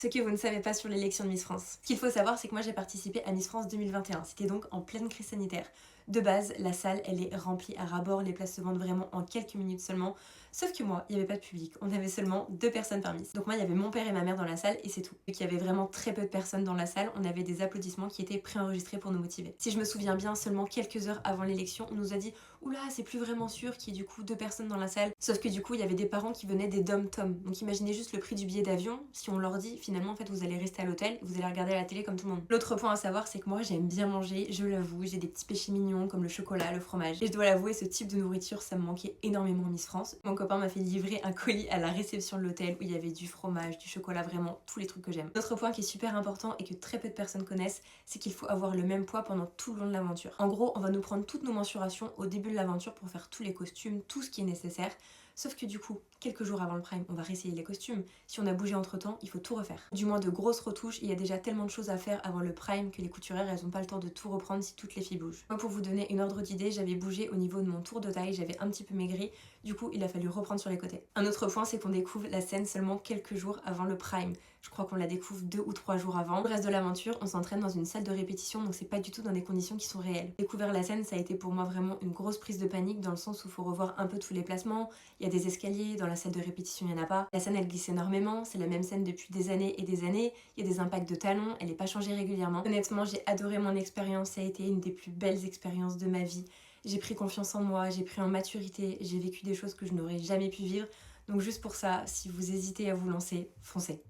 Ce que vous ne savez pas sur l'élection de Miss France. Ce qu'il faut savoir, c'est que moi j'ai participé à Miss France 2021. C'était donc en pleine crise sanitaire. De base, la salle, elle est remplie à ras-bord, les places se vendent vraiment en quelques minutes seulement. Sauf que moi, il n'y avait pas de public. On avait seulement 2 personnes par Miss. Donc moi, il y avait mon père et ma mère dans la salle et c'est tout. Vu qu'il y avait vraiment très peu de personnes dans la salle, on avait des applaudissements qui étaient préenregistrés pour nous motiver. Si je me souviens bien, seulement quelques heures avant l'élection, on nous a dit oula, c'est plus vraiment sûr qu'il y ait du coup 2 personnes dans la salle. Sauf que du coup, il y avait des parents qui venaient des dom-tom. Donc imaginez juste le prix du billet d'avion. Si on leur dit finalement, en fait, vous allez rester à l'hôtel, vous allez regarder la télé comme tout le monde. L'autre point à savoir, c'est que moi, j'aime bien manger, je l'avoue, j'ai des petits péchés mignons comme le chocolat, le fromage. Et je dois l'avouer, ce type de nourriture, ça me manquait énormément en Miss France. Mon copain m'a fait livrer un colis à la réception de l'hôtel où il y avait du fromage, du chocolat, vraiment tous les trucs que j'aime. L'autre point qui est super important et que très peu de personnes connaissent, c'est qu'il faut avoir le même poids pendant tout le long de l'aventure. En gros, on va nous prendre toutes nos mensurations au début de l'aventure pour faire tous les costumes, tout ce qui est nécessaire. Sauf que du coup, quelques jours avant le prime, on va réessayer les costumes. Si on a bougé entre temps, il faut tout refaire. Du moins de grosses retouches, il y a déjà tellement de choses à faire avant le prime que les couturières elles ont pas le temps de tout reprendre si toutes les filles bougent. Moi pour vous donner une ordre d'idée, j'avais bougé au niveau de mon tour de taille, j'avais un petit peu maigri, du coup il a fallu reprendre sur les côtés. Un autre point c'est qu'on découvre la scène seulement quelques jours avant le prime. Je crois qu'on la découvre 2 ou 3 jours avant. Le reste de l'aventure, on s'entraîne dans une salle de répétition, donc c'est pas du tout dans des conditions qui sont réelles. Découvrir la scène, ça a été pour moi vraiment une grosse prise de panique dans le sens où il faut revoir un peu tous les placements. Il y a des escaliers, dans la salle de répétition il n'y en a pas. La scène elle glisse énormément, c'est la même scène depuis des années et des années. Il y a des impacts de talons, elle n'est pas changée régulièrement. Honnêtement, j'ai adoré mon expérience, ça a été une des plus belles expériences de ma vie. J'ai pris confiance en moi, j'ai pris en maturité, j'ai vécu des choses que je n'aurais jamais pu vivre. Donc juste pour ça, si vous hésitez à vous lancer, foncez.